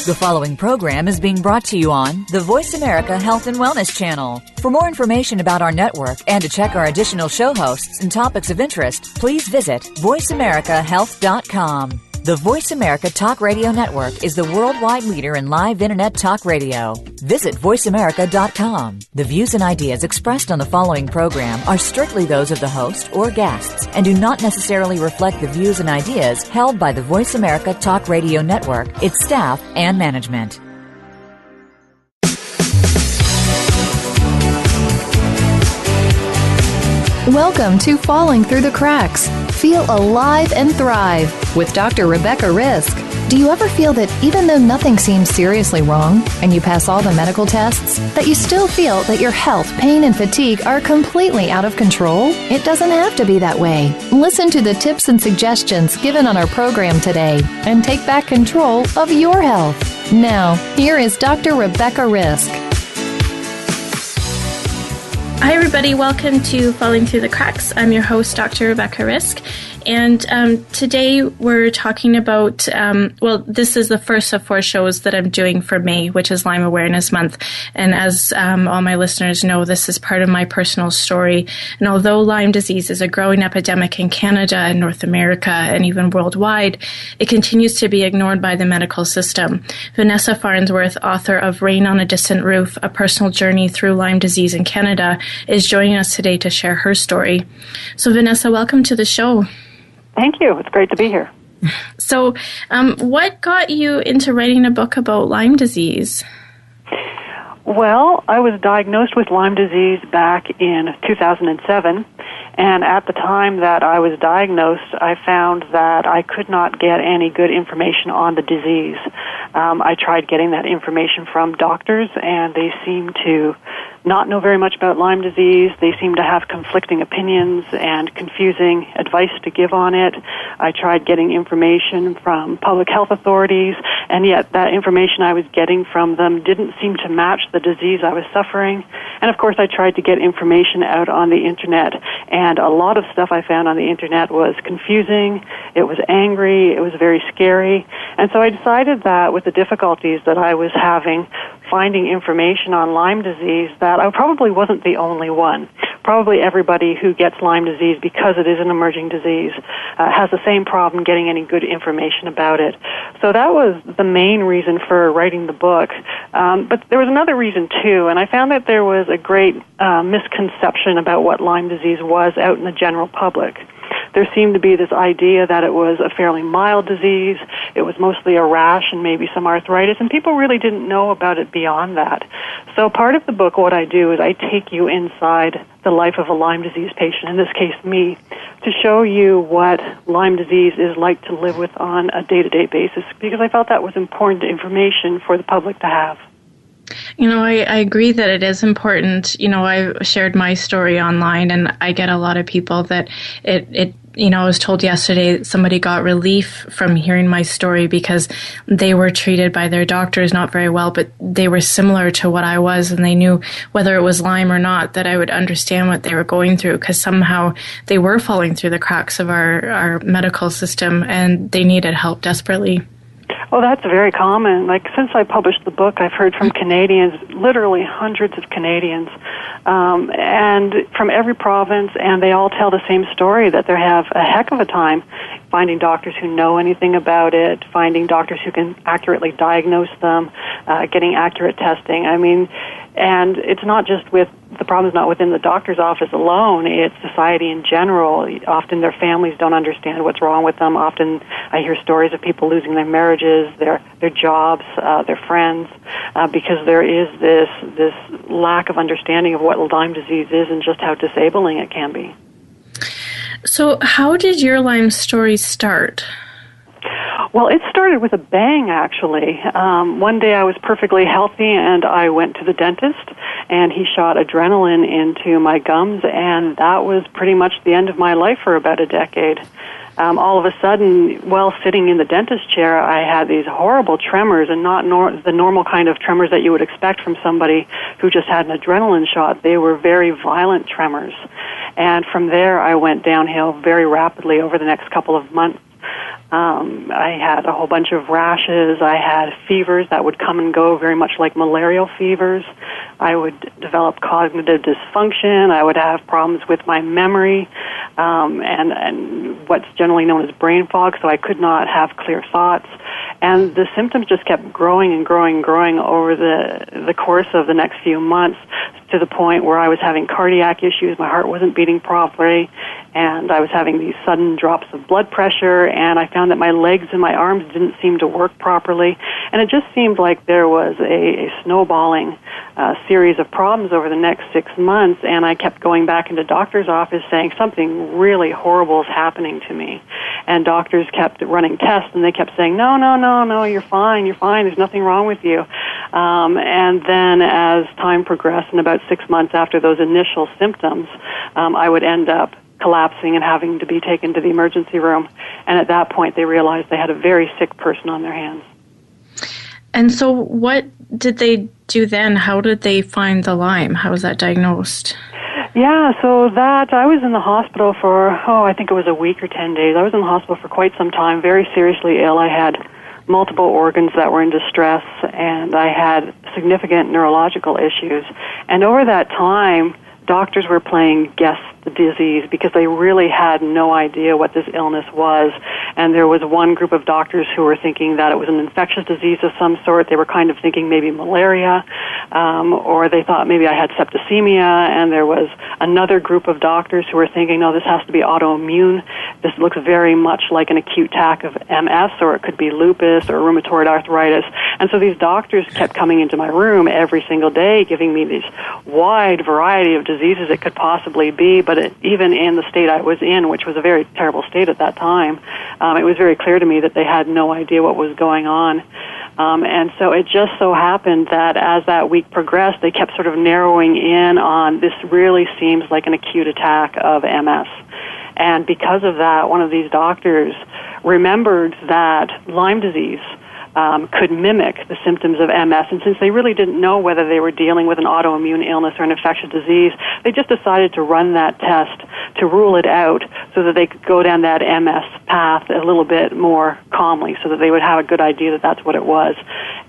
The following program is being brought to you on the Voice America Health and Wellness Channel. For more information about our network and to check our additional show hosts and topics of interest, please visit voiceamericahealth.com. The Voice America Talk Radio Network is the worldwide leader in live Internet talk radio. Visit voiceamerica.com. The views and ideas expressed on the following program are strictly those of the host or guests and do not necessarily reflect the views and ideas held by the Voice America Talk Radio Network, its staff, and management. Welcome to Falling Through the Cracks. Feel alive and thrive with Dr. Rebecca Risk. Do you ever feel that even though nothing seems seriously wrong and you pass all the medical tests, that you still feel that your health, pain, and fatigue are completely out of control? It doesn't have to be that way. Listen to the tips and suggestions given on our program today and take back control of your health. Now, here is Dr. Rebecca Risk. Hi, everybody. Welcome to Falling Through the Cracks. I'm your host, Dr. Rebecca Risk. And today we're talking about, this is the first of 4 shows that I'm doing for May, which is Lyme Awareness Month. And as all my listeners know, this is part of my personal story. And although Lyme disease is a growing epidemic in Canada and North America and even worldwide, it continues to be ignored by the medical system. Vanessa Farnsworth, author of Rain on a Distant Roof, A Personal Journey Through Lyme Disease in Canada, is joining us today to share her story. So Vanessa, welcome to the show. Thank you. It's great to be here. So, what got you into writing a book about Lyme disease? Well, I was diagnosed with Lyme disease back in 2007, and at the time that I was diagnosed, I found that I could not get any good information on the disease. I tried getting that information from doctors, and they seemed to not know very much about Lyme disease. They seem to have conflicting opinions and confusing advice to give on it. I tried getting information from public health authorities, and yet that information I was getting from them didn't seem to match the disease I was suffering. And of course, I tried to get information out on the internet, and a lot of stuff I found on the internet was confusing, it was angry, it was very scary. And so I decided that with the difficulties that I was having finding information on Lyme disease, that I probably wasn't the only one. Probably everybody who gets Lyme disease, because it is an emerging disease, has the same problem getting any good information about it. So that was the main reason for writing the book. But there was another reason, too, and I found that there was a great misconception about what Lyme disease was out in the general public. There seemed to be this idea that it was a fairly mild disease, it was mostly a rash and maybe some arthritis, and people really didn't know about it beyond that. So part of the book, what I do is I take you inside the life of a Lyme disease patient, in this case me, to show you what Lyme disease is like to live with on a day-to-day basis, because I felt that was important information for the public to have. You know, I agree that it is important. You know, I shared my story online, and I get a lot of people that I was told yesterday somebody got relief from hearing my story because they were treated by their doctors not very well, but they were similar to what I was, and they knew whether it was Lyme or not that I would understand what they were going through, because somehow they were falling through the cracks of our medical system and they needed help desperately. Oh, that's very common. Like, since I published the book, I've heard from Canadians, literally hundreds of Canadians, and from every province, and they all tell the same story, that they have a heck of a time finding doctors who know anything about it, finding doctors who can accurately diagnose them, getting accurate testing. I mean, and it's not just the problem's not within the doctor's office alone, it's society in general. Often their families don't understand what's wrong with them. Often I hear stories of people losing their marriages, their jobs, their friends, because there is this lack of understanding of what Lyme disease is and just how disabling it can be. So how did your Lyme story start? Well, it started with a bang, actually. One day I was perfectly healthy, and I went to the dentist, and he shot adrenaline into my gums, and that was pretty much the end of my life for about a decade. All of a sudden, while sitting in the dentist chair, I had these horrible tremors, and not the normal kind of tremors that you would expect from somebody who just had an adrenaline shot. They were very violent tremors. And from there, I went downhill very rapidly over the next couple of months. I had a whole bunch of rashes. I had fevers that would come and go, very much like malarial fevers. I would develop cognitive dysfunction. I would have problems with my memory, and what's generally known as brain fog, so I could not have clear thoughts. And the symptoms just kept growing and growing and growing over the course of the next few months, to the point where I was having cardiac issues. My heart wasn't beating properly, and I was having these sudden drops of blood pressure, and I found that my legs and my arms didn't seem to work properly. And it just seemed like there was a snowballing series of problems over the next 6 months, and I kept going back into doctor's office saying something really horrible is happening to me. And doctors kept running tests, and they kept saying, no, you're fine, there's nothing wrong with you. And then as time progressed, and about 6 months after those initial symptoms, I would end up collapsing and having to be taken to the emergency room. And at that point, they realized they had a very sick person on their hands. And so what did they do then? How did they find the Lyme? How was that diagnosed? Yeah, so that, I was in the hospital for, I think it was a week or 10 days. I was in the hospital for quite some time, very seriously ill. I had multiple organs that were in distress, and I had significant neurological issues. And over that time, doctors were playing guess the disease because they really had no idea what this illness was. And there was one group of doctors who were thinking that it was an infectious disease of some sort. They were kind of thinking maybe malaria, or they thought maybe I had septicemia. And there was another group of doctors who were thinking, no, this has to be autoimmune. This looks very much like an acute attack of MS, or it could be lupus or rheumatoid arthritis. And so these doctors kept coming into my room every single day, giving me this wide variety of diseases it could possibly be. But even in the state I was in, which was a very terrible state at that time, it was very clear to me that they had no idea what was going on. And so it just so happened that as that week progressed, they kept sort of narrowing in on this really seems like an acute attack of MS. And because of that, one of these doctors remembered that Lyme disease could mimic the symptoms of MS. And since they really didn't know whether they were dealing with an autoimmune illness or an infectious disease, they just decided to run that test to rule it out so that they could go down that MS path a little bit more calmly, so that they would have a good idea that that's what it was.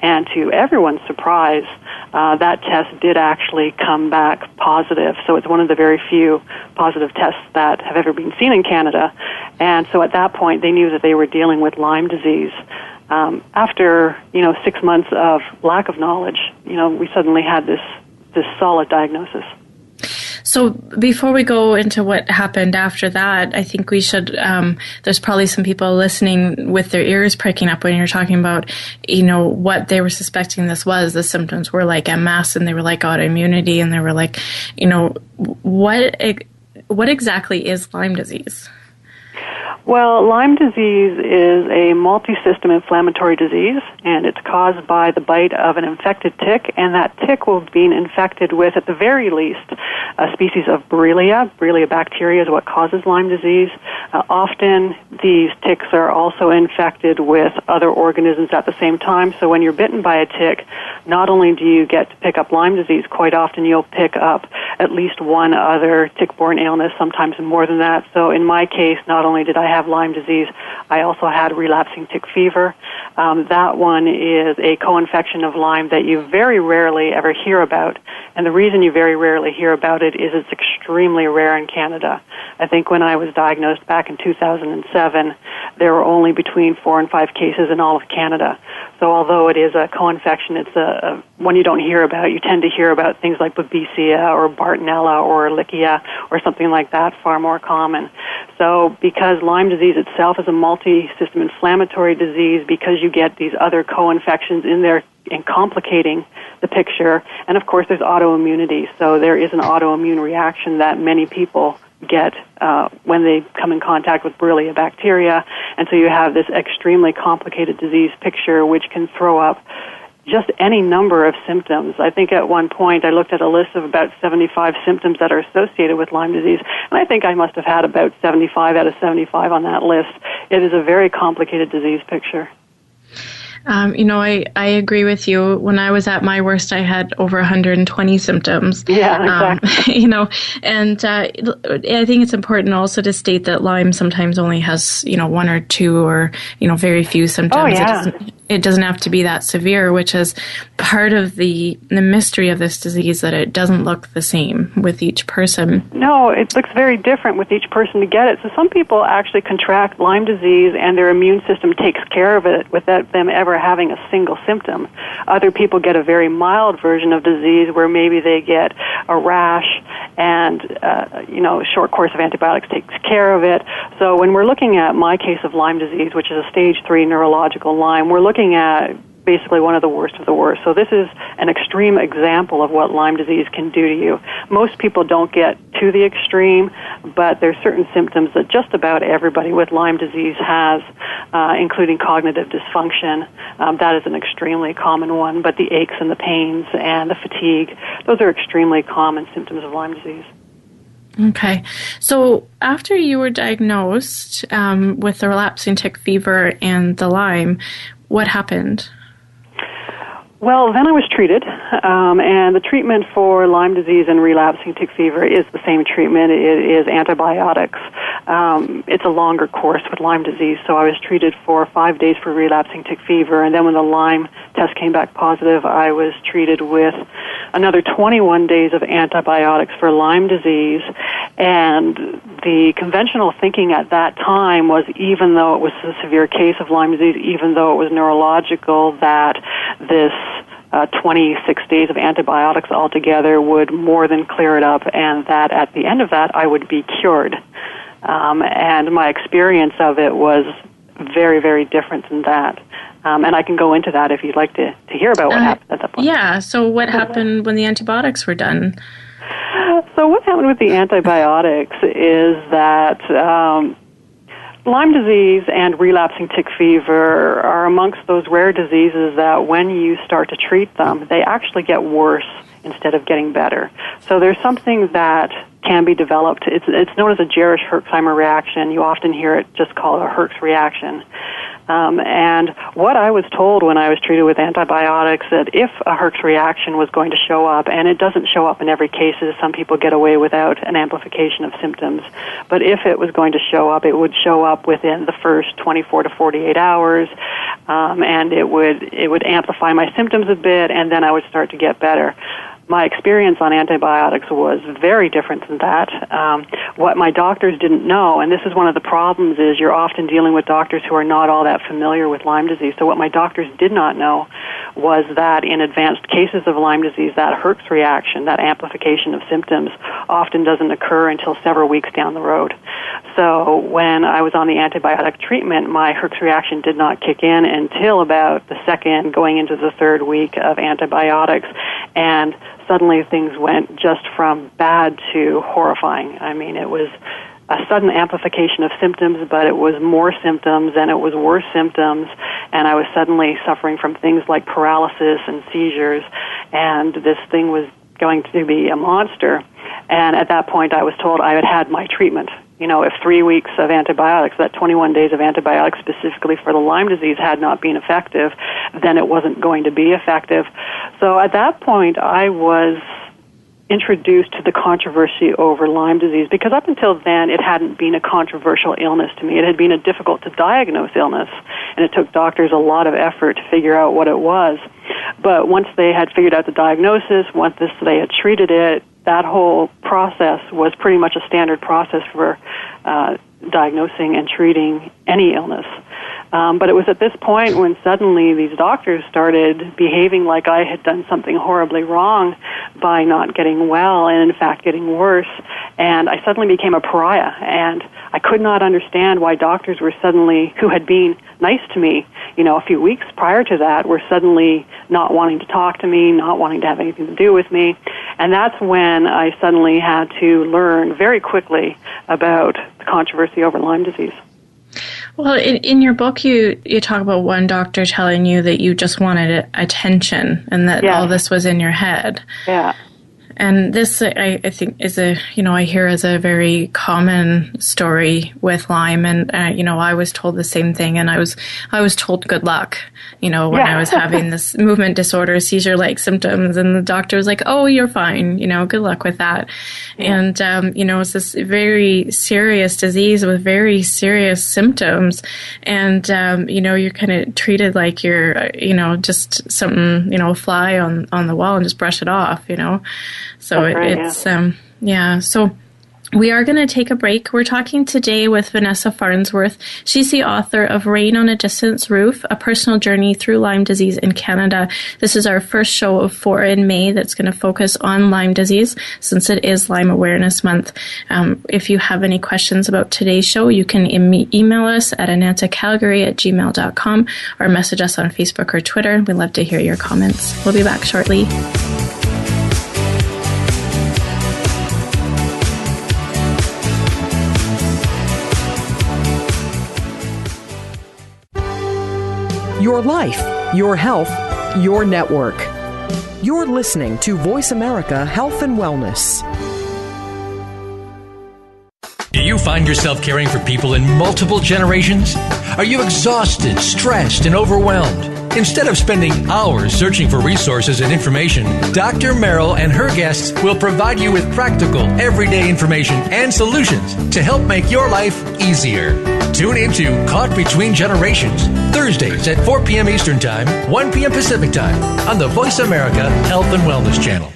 And to everyone's surprise, that test did actually come back positive. So it's one of the very few positive tests that have ever been seen in Canada. And so at that point, they knew that they were dealing with Lyme disease. After 6 months of lack of knowledge, we suddenly had this solid diagnosis. So before we go into what happened after that, I think we should, there's probably some people listening with their ears pricking up when you're talking about, what they were suspecting this was. The symptoms were like MS, and they were like autoimmunity, and they were like, what exactly is Lyme disease? Well, Lyme disease is a multi-system inflammatory disease, and it's caused by the bite of an infected tick, and that tick will be infected with, at the very least, a species of Borrelia. Borrelia bacteria is what causes Lyme disease. Often, these ticks are also infected with other organisms at the same time, so when you're bitten by a tick, not only do you get to pick up Lyme disease, quite often you'll pick up at least one other tick-borne illness, sometimes more than that. So in my case, not only did I have Lyme disease, I also had relapsing tick fever. That one is a co-infection of Lyme that you very rarely ever hear about. And the reason you very rarely hear about it is it's extremely rare in Canada. I think when I was diagnosed back in 2007, there were only between 4 and 5 cases in all of Canada. So although it is a co-infection, it's a one you don't hear about. You tend to hear about things like Babesia or Bartonella or Ehrlichia or something like that, far more common. So because Lyme disease itself is a multi-system inflammatory disease, because you get these other co-infections in there and complicating the picture, and of course there's autoimmunity. So there is an autoimmune reaction that many people get when they come in contact with Borrelia bacteria, and so you have this extremely complicated disease picture which can throw up just any number of symptoms. I think at one point I looked at a list of about 75 symptoms that are associated with Lyme disease, and I think I must have had about 75 out of 75 on that list. It is a very complicated disease picture. I agree with you. When I was at my worst, I had over 120 symptoms. Yeah, exactly. And I think it's important also to state that Lyme sometimes only has, one or two or, very few symptoms. Oh, yeah. It doesn't have to be that severe, which is part of the mystery of this disease, that it doesn't look the same with each person. No, it looks very different with each person to get it. So some people actually contract Lyme disease and their immune system takes care of it without them ever having a single symptom. Other people get a very mild version of disease where maybe they get a rash and, a short course of antibiotics takes care of it. So when we're looking at my case of Lyme disease, which is a stage 3 neurological Lyme, we're looking at basically one of the worst of the worst. So this is an extreme example of what Lyme disease can do to you. Most people don't get to the extreme, but there's certain symptoms that just about everybody with Lyme disease has, including cognitive dysfunction. That is an extremely common one, but the aches and the pains and the fatigue, those are extremely common symptoms of Lyme disease. Okay. So after you were diagnosed with the relapsing tick fever and the Lyme, what happened? Well, then I was treated, and the treatment for Lyme disease and relapsing tick fever is the same treatment. It is antibiotics. It's a longer course with Lyme disease, so I was treated for 5 days for relapsing tick fever, and then when the Lyme test came back positive, I was treated with another 21 days of antibiotics for Lyme disease, and the conventional thinking at that time was, even though it was a severe case of Lyme disease, even though it was neurological, that this 26 days of antibiotics altogether would more than clear it up, and that at the end of that I would be cured. And my experience of it was very, very different than that. And I can go into that if you'd like to hear about what happened at that point. Yeah, so what happened when the antibiotics were done? So what happened with the antibiotics is that Lyme disease and relapsing tick fever are amongst those rare diseases that when you start to treat them, they actually get worse instead of getting better. So there's something that can be developed. It's known as a Jarisch-Herxheimer reaction. You often hear it just called a Herx reaction. And what I was told when I was treated with antibiotics, that if a Herx reaction was going to show up, and it doesn't show up in every case, some people get away without an amplification of symptoms, but if it was going to show up, it would show up within the first 24 to 48 hours, and it would amplify my symptoms a bit, and then I would start to get better. My experience on antibiotics was very different than that. What my doctors didn't know, and this is one of the problems, is you're often dealing with doctors who are not all that familiar with Lyme disease. So what my doctors did not know was that in advanced cases of Lyme disease, that Herx reaction, that amplification of symptoms, often doesn't occur until several weeks down the road. So when I was on the antibiotic treatment, my Herx reaction did not kick in until about the second, going into the third week of antibiotics, and suddenly things went just from bad to horrifying. I mean, it was a sudden amplification of symptoms, but it was more symptoms and it was worse symptoms, and I was suddenly suffering from things like paralysis and seizures, and this thing was going to be a monster. And at that point I was told I had had my treatment. You know, if 3 weeks of antibiotics, that 21 days of antibiotics specifically for the Lyme disease had not been effective, then it wasn't going to be effective. So at that point, I was introduced to the controversy over Lyme disease, because up until then, it hadn't been a controversial illness to me. It had been a difficult to diagnose illness, and it took doctors a lot of effort to figure out what it was. But once they had figured out the diagnosis, once they had treated it, that whole process was pretty much a standard process for diagnosing and treating any illness. But it was at this point when suddenly these doctors started behaving like I had done something horribly wrong by not getting well and, in fact, getting worse. And I suddenly became a pariah, and I could not understand why doctors were suddenly, who had been nice to me, you know, a few weeks prior to that, were suddenly not wanting to talk to me, not wanting to have anything to do with me. And that's when I suddenly had to learn very quickly about the controversy over Lyme disease. Well, in your book, you talk about one doctor telling you that you just wanted attention and that all this was in your head. Yeah. And this, I think, is I hear as a very common story with Lyme. And, I was told the same thing. And I was told good luck, when I was having this movement disorder, seizure-like symptoms. And the doctor was like, oh, you're fine, good luck with that. And, it's this very serious disease with very serious symptoms. And, you're kind of treated like you're, just something, a fly on the wall and just brush it off, So So we are going to take a break. We're talking today with Vanessa Farnsworth. She's the author of Rain on a Distant Roof, A Personal Journey Through Lyme Disease in Canada. This is our first show of 4 in May that's going to focus on Lyme disease since it is Lyme Awareness Month. If you have any questions about today's show, you can email us at anantacalgary@gmail.com or message us on Facebook or Twitter. We'd love to hear your comments. We'll be back shortly. Your life, your health, your network. You're listening to Voice America Health and Wellness. Do you find yourself caring for people in multiple generations? Are you exhausted, stressed, and overwhelmed? Instead of spending hours searching for resources and information, Dr. Merrill and her guests will provide you with practical, everyday information and solutions to help make your life easier. Tune into Caught Between Generations, Thursdays at 4 p.m. Eastern Time, 1 p.m. Pacific Time, on the Voice America Health and Wellness Channel.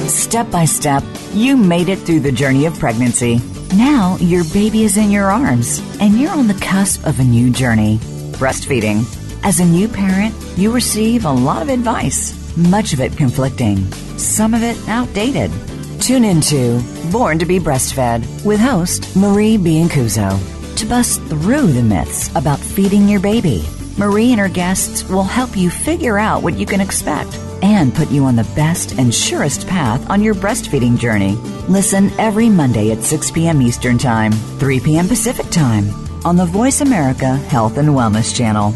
Step by step, you made it through the journey of pregnancy. Now your baby is in your arms, and you're on the cusp of a new journey, breastfeeding. As a new parent, you receive a lot of advice, much of it conflicting, some of it outdated. Tune into Born to be Breastfed with host Marie Biancuzzo to bust through the myths about feeding your baby. Marie and her guests will help you figure out what you can expect and put you on the best and surest path on your breastfeeding journey. Listen every Monday at 6 p.m. Eastern Time, 3 p.m. Pacific Time on the Voice America Health and Wellness Channel.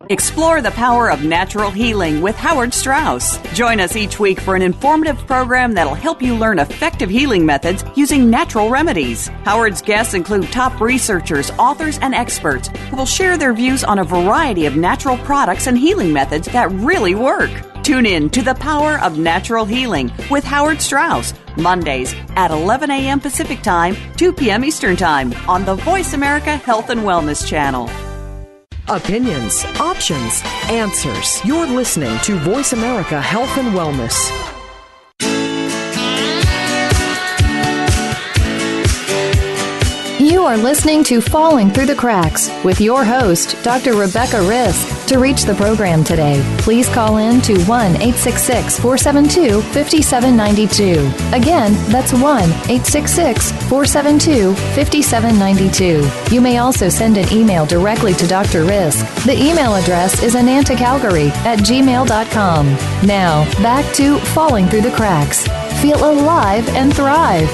Explore the power of natural healing with Howard Strauss. Join us each week for an informative program that'll help you learn effective healing methods using natural remedies. Howard's guests include top researchers, authors, and experts who will share their views on a variety of natural products and healing methods that really work. Tune in to The Power of Natural Healing with Howard Strauss, Mondays at 11 a.m. Pacific Time, 2 p.m. Eastern Time on the Voice America Health and Wellness Channel. Opinions, options, answers. You're listening to Voice America Health and Wellness. You are listening to Falling Through the Cracks with your host, Dr. Rebecca Risk. To reach the program today, please call in to 1-866-472-5792. Again, that's 1-866-472-5792. You may also send an email directly to Dr. Risk. The email address is anantacalgary@gmail.com. Now, back to Falling Through the Cracks. Feel alive and thrive.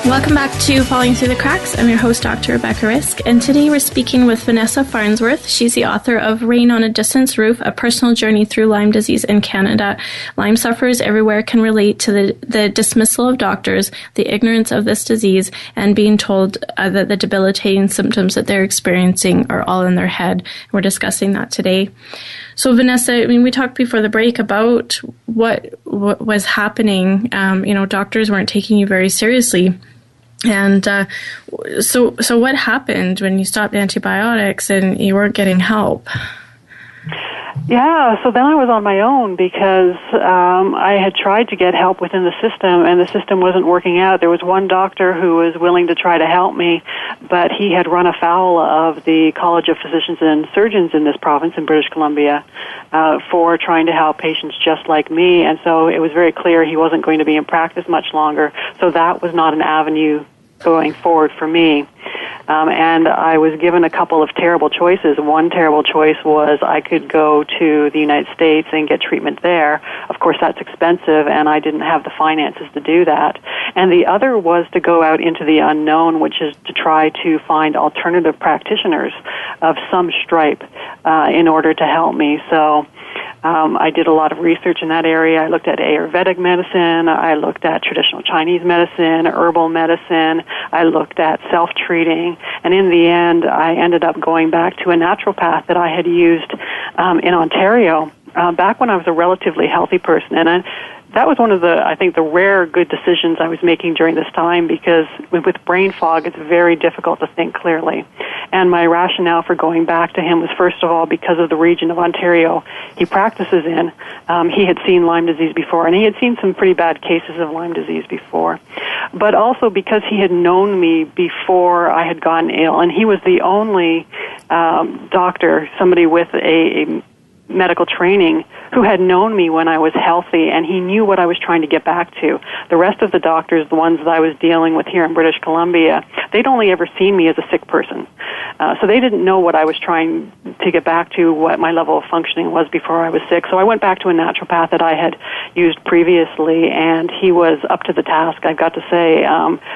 Welcome back to Falling Through the Cracks. I'm your host, Dr. Rebecca Risk, and today we're speaking with Vanessa Farnsworth. She's the author of Rain on a Distant Roof, A Personal Journey Through Lyme Disease in Canada. Lyme sufferers everywhere can relate to the dismissal of doctors, the ignorance of this disease, and being told that the debilitating symptoms that they're experiencing are all in their head. We're discussing that today. So, Vanessa, we talked before the break about what was happening. Doctors weren't taking you very seriously. And so what happened when you stopped antibiotics and you weren't getting help? Yeah, so then I was on my own because I had tried to get help within the system, and the system wasn't working out. There was one doctor who was willing to try to help me, but he had run afoul of the College of Physicians and Surgeons in this province in British Columbia for trying to help patients just like me, and so it was very clear he wasn't going to be in practice much longer, so that was not an avenue going forward for me. And I was given a couple of terrible choices. One terrible choice was I could go to the United States and get treatment there. Of course, that's expensive, and I didn't have the finances to do that. And the other was to go out into the unknown, which is to try to find alternative practitioners of some stripe in order to help me. So I did a lot of research in that area. I looked at Ayurvedic medicine. I looked at traditional Chinese medicine, herbal medicine. I looked at self-treating. And in the end, I ended up going back to a naturopath that I had used in Ontario back when I was a relatively healthy person. And that was one of the, I think, the rare good decisions I was making during this time, because with brain fog, it's very difficult to think clearly. And my rationale for going back to him was, first of all, because of the region of Ontario he practices in. He had seen Lyme disease before, and he had seen some pretty bad cases of Lyme disease before. But also because he had known me before I had gotten ill, and he was the only doctor, somebody with a medical training, who had known me when I was healthy, and he knew what I was trying to get back to. The rest of the doctors, the ones that I was dealing with here in British Columbia, they'd only ever seen me as a sick person. So they didn't know what I was trying to get back to, what my level of functioning was before I was sick. So I went back to a naturopath that I had used previously, and he was up to the task, I've got to say,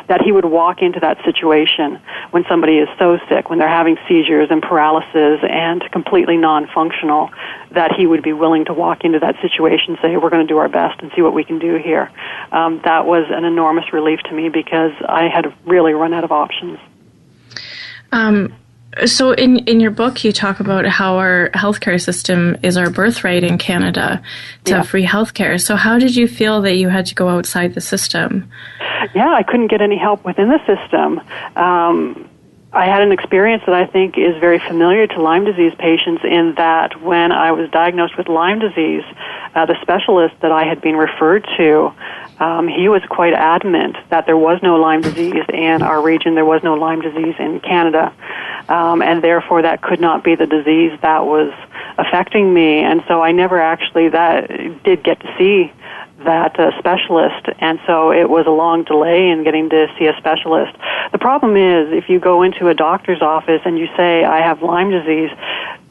that he would walk into that situation when somebody is so sick, when they're having seizures and paralysis and completely non-functional, that he would be willing to walk into that situation and say, we're going to do our best and see what we can do here. That was an enormous relief to me, because I had really run out of options. So in your book, you talk about how our healthcare system is our birthright in Canada to have free healthcare. So how did you feel that you had to go outside the system? Yeah, I couldn't get any help within the system. I had an experience that I think is very familiar to Lyme disease patients, in that when I was diagnosed with Lyme disease, the specialist that I had been referred to, he was quite adamant that there was no Lyme disease in our region, there was no Lyme disease in Canada, and therefore that could not be the disease that was affecting me. And so I never actually did get to see that specialist, and so it was a long delay in getting to see a specialist. The problem is, if you go into a doctor's office and you say, I have Lyme disease,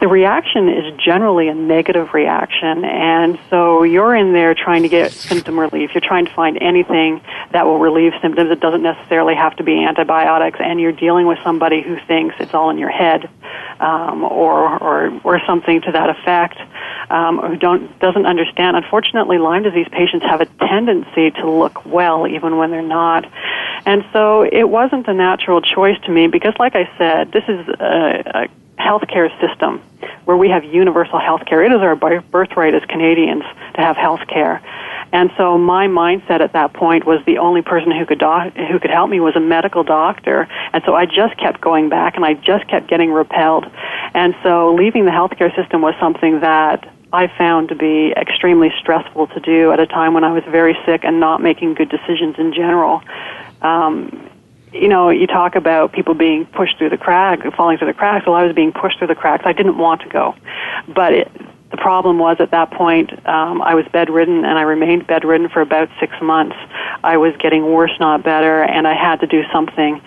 the reaction is generally a negative reaction, and so you're in there trying to get symptom relief. You're trying to find anything that will relieve symptoms. It doesn't necessarily have to be antibiotics, and you're dealing with somebody who thinks it's all in your head, or something to that effect, who doesn't understand. Unfortunately, Lyme disease patients have a tendency to look well even when they're not. And so it wasn't a natural choice to me, because, like I said, this is a healthcare system where we have universal healthcare. It is our birthright as Canadians to have healthcare. And so my mindset at that point was the only person who could help me was a medical doctor. And so I just kept going back, and I just kept getting repelled. And so leaving the healthcare system was something that I found to be extremely stressful to do at a time when I was very sick and not making good decisions in general. You talk about people being pushed through the cracks, falling through the cracks. Well, I was being pushed through the cracks. I didn't want to go. But the problem was, at that point, I was bedridden, and I remained bedridden for about 6 months. I was getting worse, not better, and I had to do something,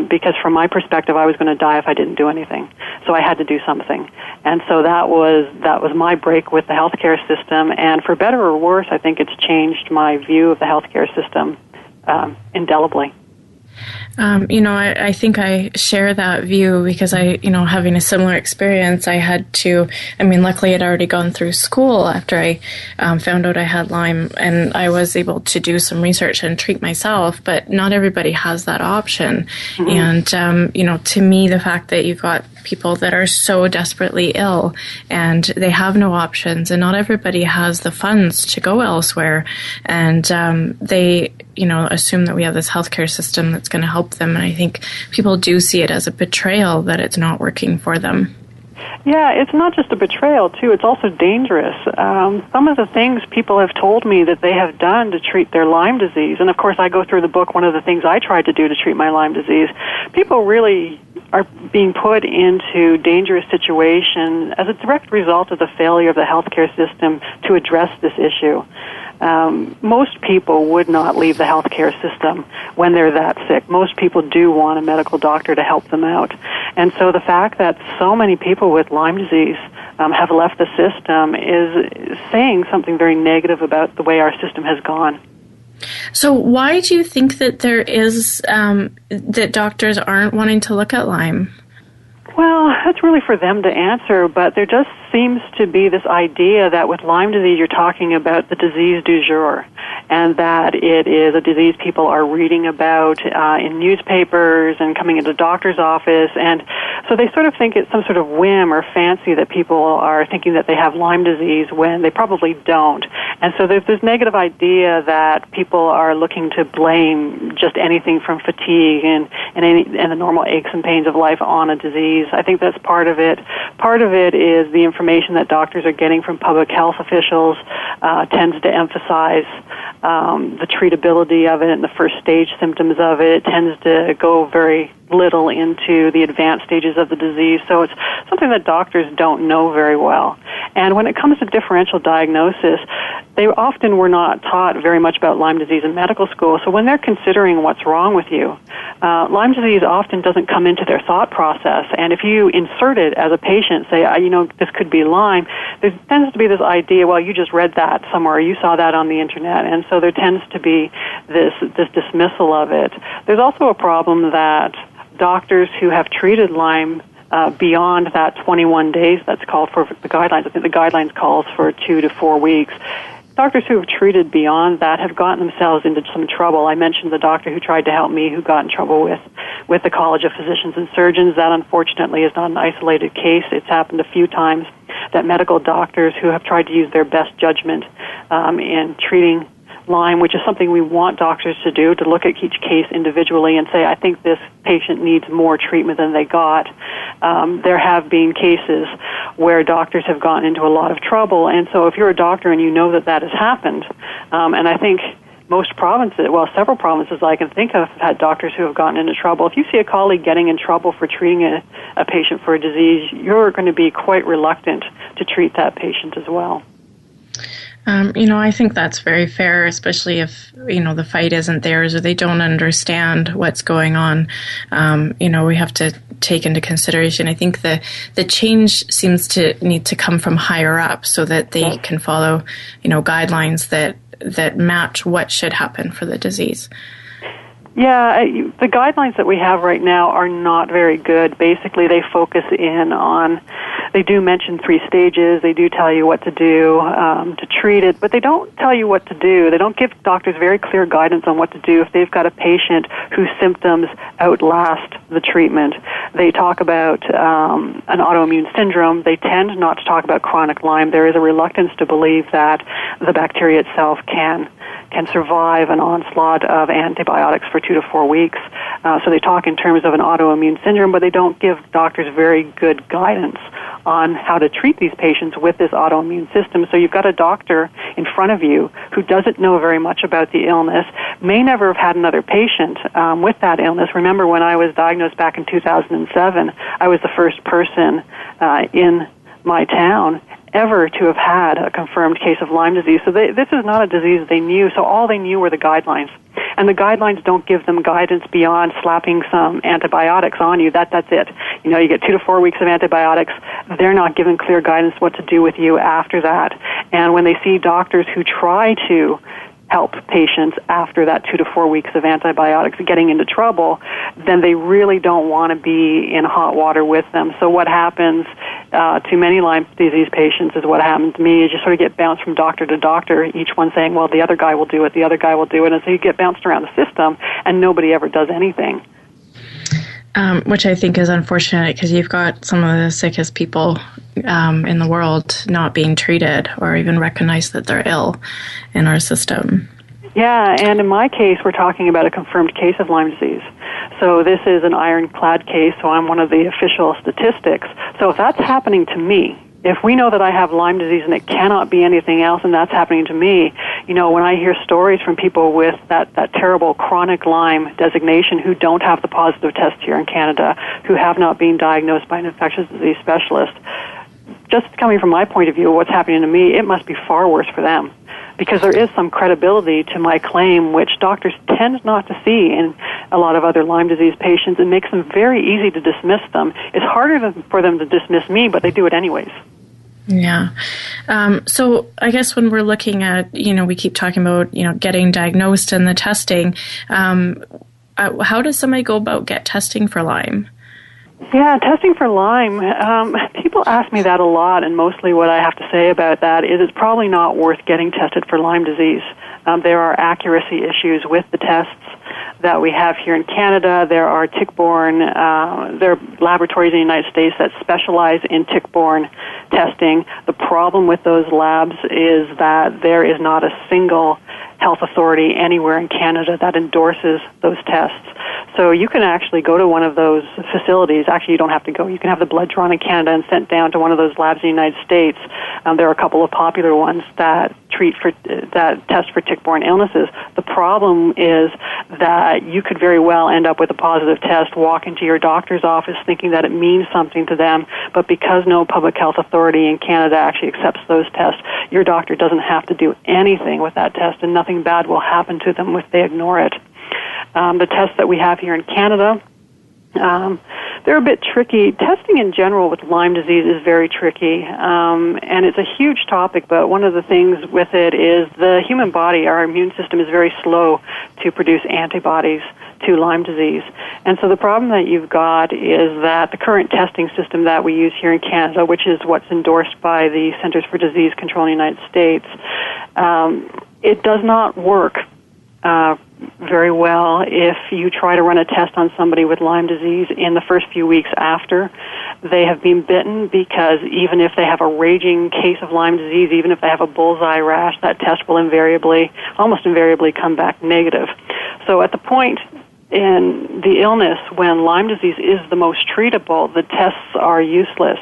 because from my perspective, I was going to die if I didn't do anything. So I had to do something. And so that was my break with the healthcare system, and for better or worse, I think it's changed my view of the healthcare system indelibly. I think I share that view, because having a similar experience, I had to, luckily I'd already gone through school after I found out I had Lyme, and I was able to do some research and treat myself, but not everybody has that option. Mm-hmm. And, to me, the fact that you've got people that are so desperately ill and they have no options, and not everybody has the funds to go elsewhere, and they assume that we have this healthcare system that's going to help them. And I think people do see it as a betrayal that it's not working for them. Yeah, it's not just a betrayal, too. It's also dangerous. Some of the things people have told me that they have done to treat their Lyme disease, and of course I go through the book, one of the things I tried to do to treat my Lyme disease, people really are being put into dangerous situations as a direct result of the failure of the healthcare system to address this issue. Most people would not leave the healthcare system when they're that sick. Most people do want a medical doctor to help them out. And so the fact that so many people with Lyme disease have left the system is saying something very negative about the way our system has gone. So why do you think that there is, that doctors aren't wanting to look at Lyme? Well, that's really for them to answer, but there just seems to be this idea that with Lyme disease you're talking about the disease du jour, and that it is a disease people are reading about in newspapers and coming into doctor's office, and so they sort of think it's some sort of whim or fancy that people are thinking that they have Lyme disease when they probably don't. And so there's this negative idea that people are looking to blame just anything from fatigue and the normal aches and pains of life on a disease. I think that's part of it. Part of it is the information that doctors are getting from public health officials tends to emphasize the treatability of it and the first stage symptoms of it. It tends to go very little into the advanced stages of the disease, so it's something that doctors don't know very well. And when it comes to differential diagnosis, they often were not taught very much about Lyme disease in medical school, so when they're considering what's wrong with you, Lyme disease often doesn't come into their thought process, and if you insert it as a patient, say, this could be Lyme, there tends to be this idea, well, you just read that somewhere, you saw that on the internet, and so there tends to be this dismissal of it. There's also a problem that doctors who have treated Lyme beyond that 21 days that's called for the guidelines, I think the guidelines calls for 2 to 4 weeks, doctors who have treated beyond that have gotten themselves into some trouble. I mentioned the doctor who tried to help me who got in trouble with the College of Physicians and Surgeons. That unfortunately is not an isolated case. It's happened a few times that medical doctors who have tried to use their best judgment in treating Lyme, which is something we want doctors to do, to look at each case individually and say, I think this patient needs more treatment than they got. There have been cases where doctors have gotten into a lot of trouble, and so if you're a doctor and you know that that has happened, and I think most provinces, well, several provinces I can think of have had doctors who have gotten into trouble. If you see a colleague getting in trouble for treating a patient for a disease, you're going to be quite reluctant to treat that patient as well. I think that's very fair, especially if, the fight isn't theirs or they don't understand what's going on. We have to take into consideration. I think the change seems to need to come from higher up so that they can follow, guidelines that match what should happen for the disease. Yeah, the guidelines that we have right now are not very good. Basically, they focus in on, they do mention 3 stages, they do tell you what to do to treat it, but they don't tell you what to do. They don't give doctors very clear guidance on what to do if they've got a patient whose symptoms outlast the treatment. They talk about an autoimmune syndrome. They tend not to talk about chronic Lyme. There is a reluctance to believe that the bacteria itself can survive an onslaught of antibiotics for 2 to 4 weeks. So they talk in terms of an autoimmune syndrome, but they don't give doctors very good guidance on how to treat these patients with this autoimmune system. So you've got a doctor in front of you who doesn't know very much about the illness, may never have had another patient with that illness. Remember, when I was diagnosed back in 2007, I was the first person in my town ever to have had a confirmed case of Lyme disease. So this is not a disease they knew, so all they knew were the guidelines. And the guidelines don't give them guidance beyond slapping some antibiotics on you. That's it. You get 2 to 4 weeks of antibiotics. They're not given clear guidance what to do with you after that. And when they see doctors who try to help patients after that 2 to 4 weeks of antibiotics getting into trouble, then they really don't want to be in hot water with them. So what happens to many Lyme disease patients is what happened to me is you sort of get bounced from doctor to doctor, each one saying, well, the other guy will do it, the other guy will do it, and so you get bounced around the system and nobody ever does anything. Which I think is unfortunate because you've got some of the sickest people in the world not being treated or even recognized that they're ill in our system. Yeah, and in my case, we're talking about a confirmed case of Lyme disease. So this is an ironclad case, so I'm one of the official statistics. So if that's happening to me, if we know that I have Lyme disease and it cannot be anything else and that's happening to me, when I hear stories from people with that terrible chronic Lyme designation who don't have the positive test here in Canada, who have not been diagnosed by an infectious disease specialist, just coming from my point of view, what's happening to me, it must be far worse for them. Because there is some credibility to my claim, which doctors tend not to see in a lot of other Lyme disease patients. It makes them very easy to dismiss them. It's harder for them to dismiss me, but they do it anyways. Yeah. So I guess when we're looking at, we keep talking about, getting diagnosed and the testing, how does somebody go about testing for Lyme? Yeah, testing for Lyme. People ask me that a lot, and mostly what I have to say about that is it's probably not worth getting tested for Lyme disease. There are accuracy issues with the tests that we have here in Canada. There are tick-borne, there are laboratories in the United States that specialize in tick-borne testing. The problem with those labs is that there is not a single health authority anywhere in Canada that endorses those tests. So you can actually go to one of those facilities. Actually, you don't have to go. You can have the blood drawn in Canada and sent down to one of those labs in the United States. There are a couple of popular ones that test for tick-borne illnesses. The problem is that you could very well end up with a positive test, walk into your doctor's office thinking that it means something to them, but because no public health authority in Canada actually accepts those tests, your doctor doesn't have to do anything with that test, and nothing bad will happen to them if they ignore it. The tests that we have here in Canada, they're a bit tricky. Testing in general with Lyme disease is very tricky, and it's a huge topic, but one of the things with it is the human body, our immune system is very slow to produce antibodies to Lyme disease. And so the problem that you've got is that the current testing system that we use here in Canada, which is what's endorsed by the Centers for Disease Control in the United States, it does not work very well if you try to run a test on somebody with Lyme disease in the first few weeks after they have been bitten, because even if they have a raging case of Lyme disease, even if they have a bullseye rash, that test will almost invariably come back negative. So at the point in the illness when Lyme disease is the most treatable, the tests are useless.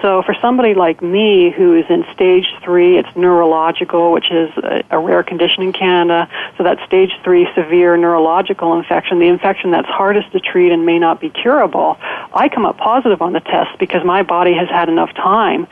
So for somebody like me who is in stage 3, it's neurological, which is a rare condition in Canada. So that stage 3 severe neurological infection, the infection that's hardest to treat and may not be curable, I come up positive on the test because my body has had enough time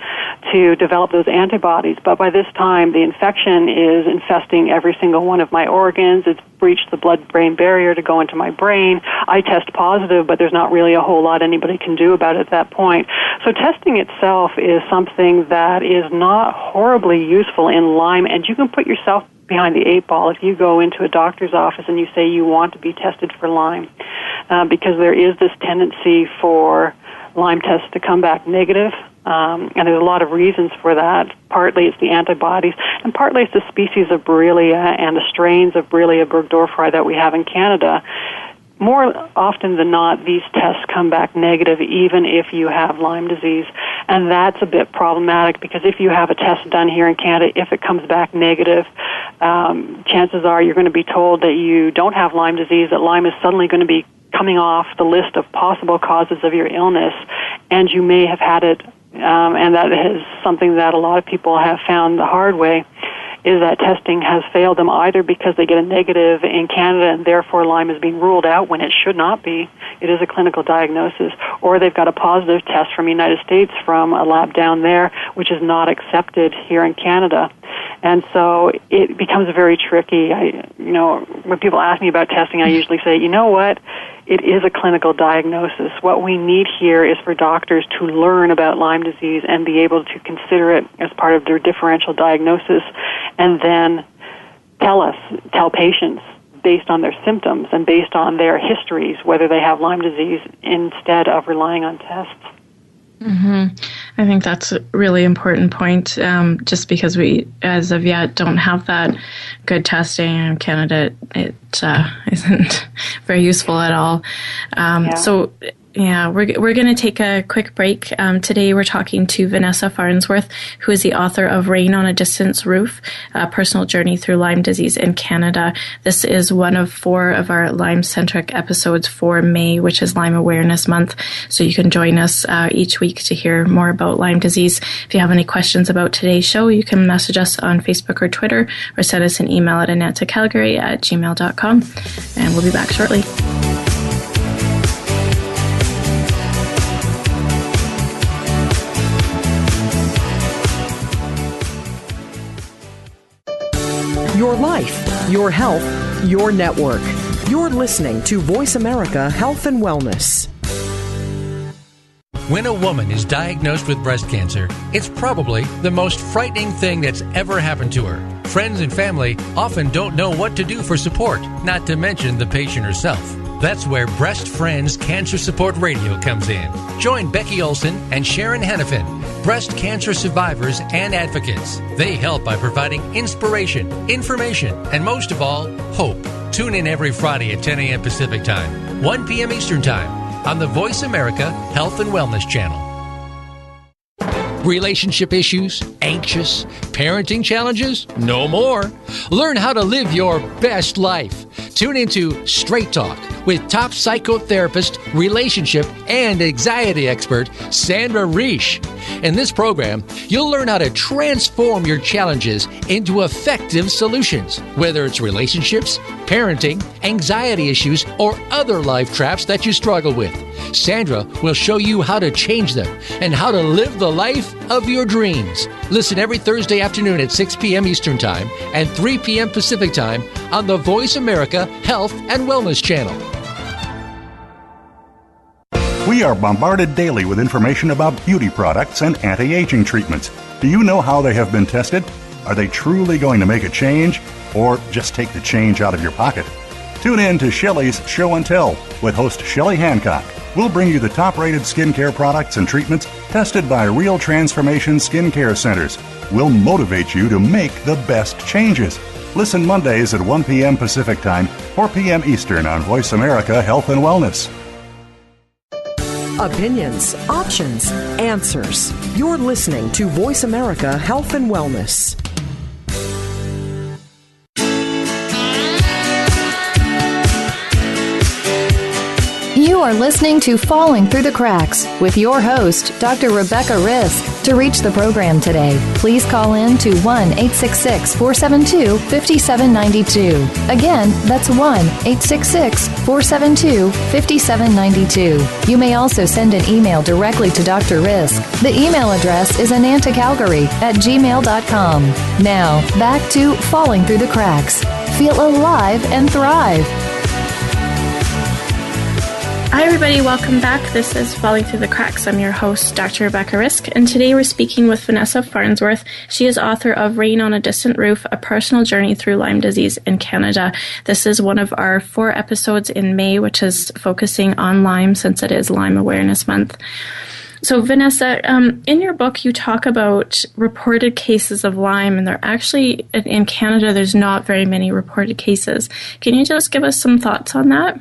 to develop those antibodies. But by this time, the infection is infesting every single one of my organs. It's breached the blood-brain barrier to go into my brain. I test positive, but there's not really a whole lot anybody can do about it at that point. So testing itself is something that is not horribly useful in Lyme, and you can put yourself behind the 8 ball if you go into a doctor's office and you say you want to be tested for Lyme, because there is this tendency for Lyme tests to come back negative, and there's a lot of reasons for that. Partly it's the antibodies, and partly it's the species of Borrelia and the strains of Borrelia burgdorferi that we have in Canada. More often than not, these tests come back negative even if you have Lyme disease, and that's a bit problematic because if you have a test done here in Canada, if it comes back negative, chances are you're going to be told that you don't have Lyme disease, that Lyme is suddenly going to be coming off the list of possible causes of your illness, and you may have had it, and that is something that a lot of people have found the hard way, is that testing has failed them either because they get a negative in Canada and therefore Lyme is being ruled out when it should not be. It is a clinical diagnosis. Or they've got a positive test from the United States from a lab down there which is not accepted here in Canada. And so it becomes very tricky. When people ask me about testing, I usually say, you know what? It is a clinical diagnosis. What we need here is for doctors to learn about Lyme disease and be able to consider it as part of their differential diagnosis and then tell patients based on their symptoms and based on their histories whether they have Lyme disease instead of relying on tests. Mm-hmm. I think that's a really important point, just because we, as of yet, don't have that good testing in Canada. It isn't very useful at all. So, we're going to take a quick break. Today we're talking to Vanessa Farnsworth, who is the author of Rain on a Distant Roof, A Personal Journey Through Lyme Disease in Canada. This is one of 4 of our Lyme-centric episodes for May, which is Lyme Awareness Month. So you can join us each week to hear more about Lyme disease. If you have any questions about today's show, you can message us on Facebook or Twitter or send us an email at annetacalgary@gmail.com. And we'll be back shortly. Your life, your health, your network. You're listening to Voice America Health and Wellness. When a woman is diagnosed with breast cancer, it's probably the most frightening thing that's ever happened to her. Friends and family often don't know what to do for support, not to mention the patient herself. That's where Breast Friends Cancer Support Radio comes in. Join Becky Olson and Sharon Hennepin, breast cancer survivors and advocates. They help by providing inspiration, information, and most of all, hope. Tune in every Friday at 10 a.m. Pacific Time, 1 p.m. Eastern Time on the Voice America Health and Wellness Channel. Relationship issues? Anxious? Parenting challenges? No more. Learn how to live your best life. Tune into Straight Talk with top psychotherapist, relationship, and anxiety expert Sandra Reish. In this program, you'll learn how to transform your challenges into effective solutions, whether it's relationships, parenting, anxiety issues, or other life traps that you struggle with. Sandra will show you how to change them and how to live the life of your dreams. Listen every Thursday afternoon at 6 p.m. Eastern Time and 3 p.m. Pacific Time on the Voice America Health and Wellness Channel. We are bombarded daily with information about beauty products and anti-aging treatments. Do you know how they have been tested? Are they truly going to make a change, or just take the change out of your pocket? Tune in to Shelley's Show and Tell with host Shelley Hancock. We'll bring you the top-rated skincare products and treatments tested by Real Transformation Skincare Centers. We'll motivate you to make the best changes. Listen Mondays at 1 p.m. Pacific Time, 4 p.m. Eastern on Voice America Health and Wellness. Opinions, options, answers. You're listening to Voice America Health and Wellness. You are listening to Falling Through the Cracks with your host, Dr. Rebecca Risk. To reach the program today, please call in to 1-866-472-5792. Again, that's 1-866-472-5792. You may also send an email directly to Dr. Risk. The email address is anantacalgary@gmail.com. Now, back to Falling Through the Cracks. Feel alive and thrive. Hi everybody, welcome back. This is Falling Through the Cracks. I'm your host, Dr. Rebecca Risk, and today we're speaking with Vanessa Farnsworth. She is author of Rain on a Distant Roof, A Personal Journey Through Lyme Disease in Canada. This is one of our 4 episodes in May, which is focusing on Lyme since it is Lyme Awareness Month. So Vanessa, in your book, you talk about reported cases of Lyme, and they're actually, in Canada, there's not very many reported cases. Can you just give us some thoughts on that?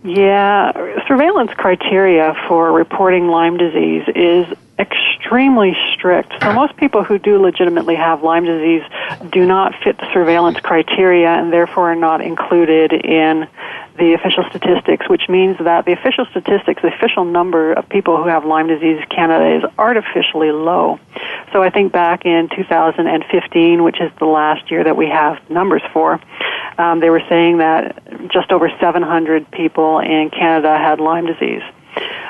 Yeah, surveillance criteria for reporting Lyme disease is extremely strict. So most people who do legitimately have Lyme disease do not fit the surveillance criteria and therefore are not included in the official statistics, which means that the official statistics, the official number of people who have Lyme disease in Canada is artificially low. So I think back in 2015, which is the last year that we have numbers for, they were saying that just over 700 people in Canada had Lyme disease.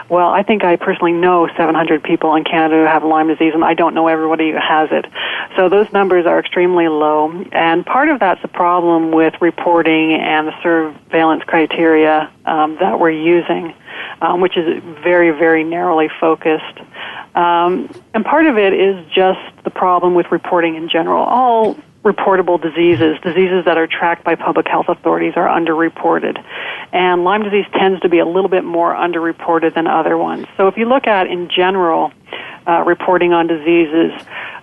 Well, I think I personally know 700 people in Canada who have Lyme disease, and I don't know everybody who has it. So those numbers are extremely low, and part of that's a problem with reporting and the surveillance criteria that we're using, which is very, very narrowly focused. And part of it is just the problem with reporting in general. All reportable diseases that are tracked by public health authorities, are underreported. And Lyme disease tends to be a little bit more underreported than other ones. So if you look at, in general, reporting on diseases,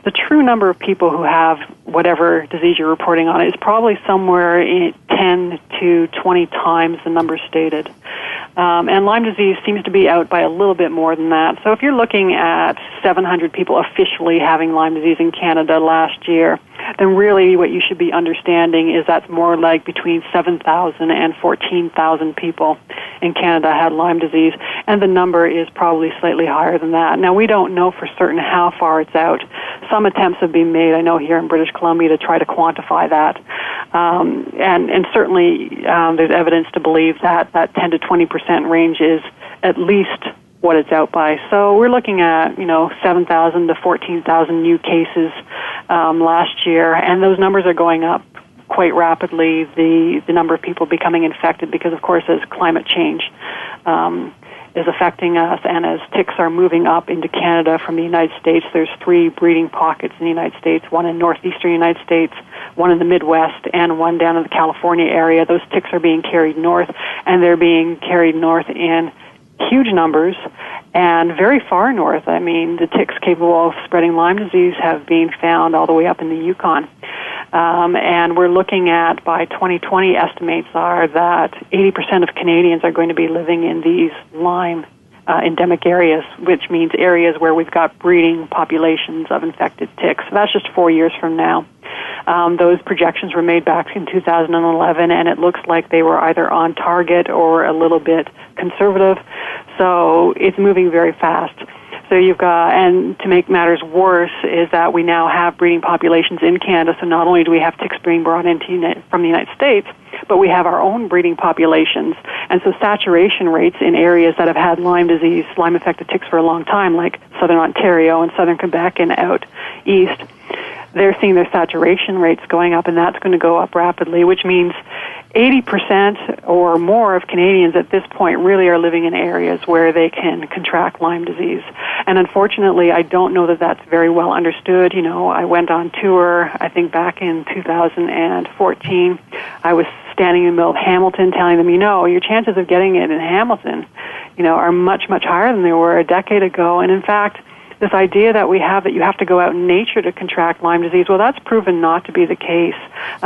the true number of people who have whatever disease you're reporting on is probably somewhere in 10 to 20 times the number stated. And Lyme disease seems to be out by a little bit more than that. So if you're looking at 700 people officially having Lyme disease in Canada last year, then really what you should be understanding is that's more like between 7,000 and 14,000 people in Canada had Lyme disease, and the number is probably slightly higher than that. Now, we don't know for certain how far it's out. Some attempts have been made, I know, here in British Columbia to try to quantify that. And certainly there's evidence to believe that that 10 to 20% range is at least what it's out by. So we're looking at, 7,000 to 14,000 new cases last year, and those numbers are going up quite rapidly, the number of people becoming infected, because, of course, as climate change is affecting us, and as ticks are moving up into Canada from the United States, there's 3 breeding pockets in the United States, one in northeastern United States, one in the Midwest, and one down in the California area. Those ticks are being carried north, and they're being carried north in huge numbers and very far north. I mean, the ticks capable of spreading Lyme disease have been found all the way up in the Yukon. And we're looking at, by 2020, estimates are that 80% of Canadians are going to be living in these Lyme endemic areas, which means areas where we've got breeding populations of infected ticks. So that's just 4 years from now. Those projections were made back in 2011, and it looks like they were either on target or a little bit conservative. So it's moving very fast. So you've got, and to make matters worse, is that we now have breeding populations in Canada. So not only do we have ticks being brought in from the United States, but we have our own breeding populations. And so saturation rates in areas that have had Lyme disease, Lyme-affected ticks for a long time, like southern Ontario and southern Quebec and out east, they're seeing their saturation rates going up, and that's going to go up rapidly, which means 80% or more of Canadians at this point really are living in areas where they can contract Lyme disease. And unfortunately, I don't know that that's very well understood. You know, I went on tour, I think back in 2014. I was standing in the middle of Hamilton telling them, you know, your chances of getting it in Hamilton, you know, are much, much higher than they were a decade ago. And in fact, this idea that we have that you have to go out in nature to contract Lyme disease, well, that's proven not to be the case.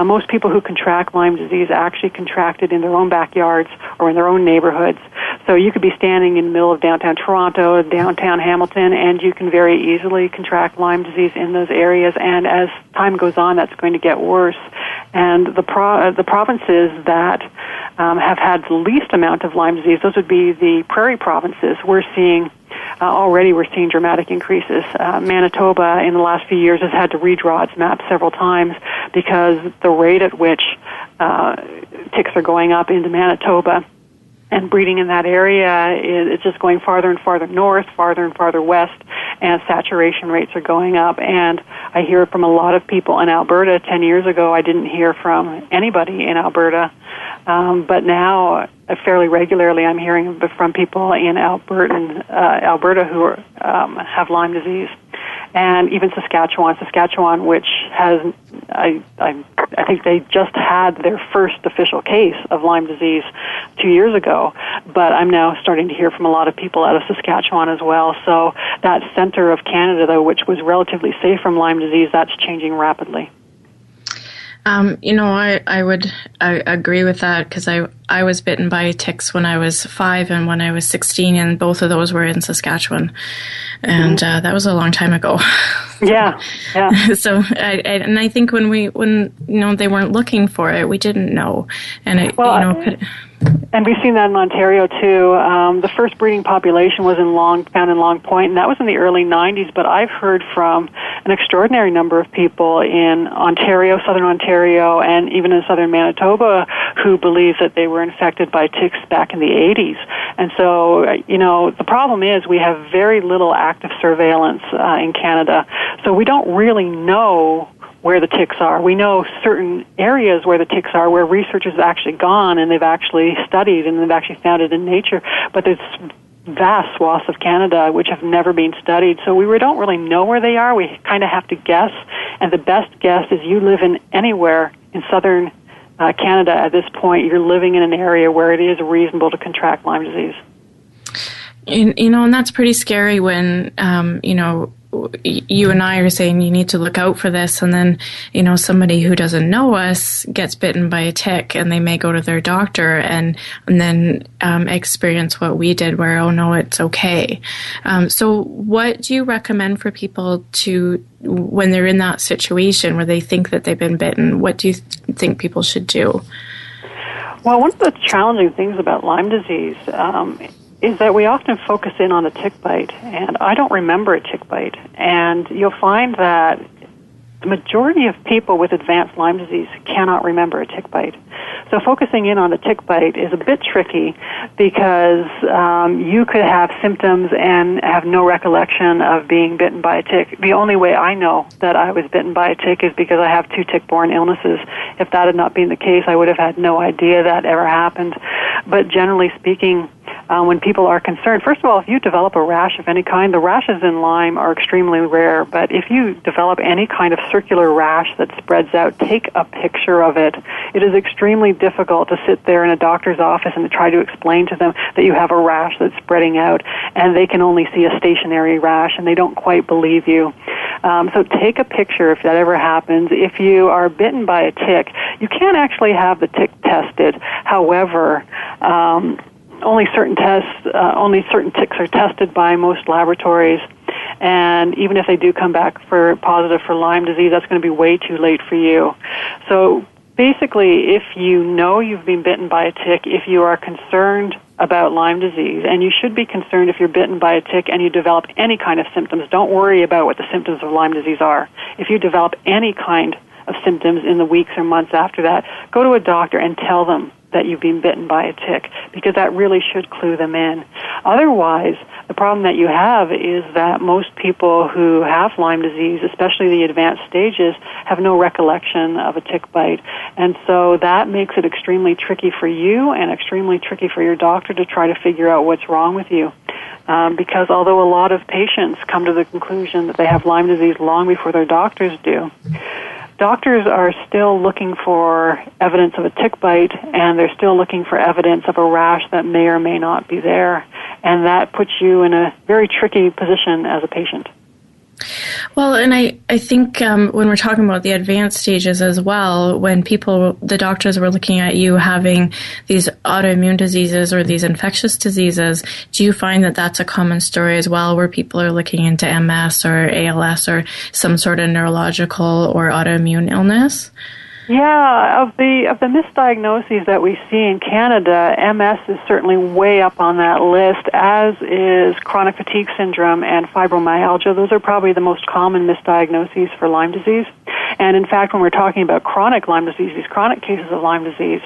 Most people who contract Lyme disease actually contract it in their own backyards or in their own neighborhoods. So you could be standing in the middle of downtown Toronto, downtown Hamilton, and you can very easily contract Lyme disease in those areas. And as time goes on, that's going to get worse. And the provinces that have had the least amount of Lyme disease, those would be the prairie provinces. Already we're seeing dramatic increases. Manitoba in the last few years has had to redraw its map several times because the rate at which ticks are going up into Manitoba and breeding in that area is just going farther and farther north, farther and farther west, and saturation rates are going up. And I hear from a lot of people in Alberta. 10 years ago, I didn't hear from anybody in Alberta. But now, fairly regularly, I'm hearing from people in Alberta who have Lyme disease. And even Saskatchewan, which has, I think they just had their first official case of Lyme disease 2 years ago, but I'm now starting to hear from a lot of people out of Saskatchewan as well. So that center of Canada, though, which was relatively safe from Lyme disease, that's changing rapidly. I agree with that because I was bitten by ticks when I was 5 and when I was 16, and both of those were in Saskatchewan, and that was a long time ago. Yeah. So I think when they weren't looking for it, we didn't know, and and we've seen that in Ontario too. The first breeding population was found in Long Point, and that was in the early 90s. But I've heard from an extraordinary number of people in Ontario, southern Ontario, and even in southern Manitoba who believe that they were infected by ticks back in the 80s. And so, the problem is we have very little active surveillance in Canada, so we don't really know where the ticks are. We know certain areas where the ticks are, where researchers have actually gone and they've actually studied and they've actually found it in nature, but there's vast swaths of Canada which have never been studied. So we don't really know where they are. We kind of have to guess, and the best guess is you live in anywhere in southern Canada at this point, you're living in an area where it is reasonable to contract Lyme disease. And that's pretty scary when, you and I are saying you need to look out for this, and then, somebody who doesn't know us gets bitten by a tick, and they may go to their doctor and then experience what we did, where, oh no, it's okay. So what do you recommend for people to, when they're in that situation where they think that they've been bitten, what do you think people should do? Well, one of the challenging things about Lyme disease is that we often focus in on the tick bite, and I don't remember a tick bite. And you'll find that the majority of people with advanced Lyme disease cannot remember a tick bite. So focusing in on the tick bite is a bit tricky because you could have symptoms and have no recollection of being bitten by a tick. The only way I know that I was bitten by a tick is because I have 2 tick-borne illnesses. If that had not been the case, I would have had no idea that ever happened. But generally speaking, when people are concerned. First of all, if you develop a rash of any kind, the rashes in Lyme are extremely rare, but if you develop any kind of circular rash that spreads out, take a picture of it. It is extremely difficult to sit there in a doctor's office and to try to explain to them that you have a rash that's spreading out, and they can only see a stationary rash, and they don't quite believe you. So take a picture if that ever happens. If you are bitten by a tick, you can't actually have the tick tested. However, only certain ticks are tested by most laboratories, and even if they do come back for positive for Lyme disease, that's going to be way too late for you. So basically, if you know you've been bitten by a tick, if you are concerned about Lyme disease, and you should be concerned if you're bitten by a tick and you develop any kind of symptoms, don't worry about what the symptoms of Lyme disease are. If you develop any kind of symptoms in the weeks or months after that, go to a doctor and tell them that you've been bitten by a tick, because that really should clue them in. Otherwise, the problem that you have is that most people who have Lyme disease, especially the advanced stages, have no recollection of a tick bite. And so that makes it extremely tricky for you and extremely tricky for your doctor to try to figure out what's wrong with you. Because although a lot of patients come to the conclusion that they have Lyme disease long before their doctors do, doctors are still looking for evidence of a tick bite, and they're still looking for evidence of a rash that may or may not be there. And that puts you in a very tricky position as a patient. Well, and I think when we're talking about the advanced stages as well, when the doctors were looking at you having these autoimmune diseases or these infectious diseases, do you find that that's a common story as well, where people are looking into MS or ALS or some sort of neurological or autoimmune illness? Yeah, of the misdiagnoses that we see in Canada, MS is certainly way up on that list, as is chronic fatigue syndrome and fibromyalgia. Those are probably the most common misdiagnoses for Lyme disease. And in fact, when we're talking about chronic Lyme disease, these chronic cases of Lyme disease,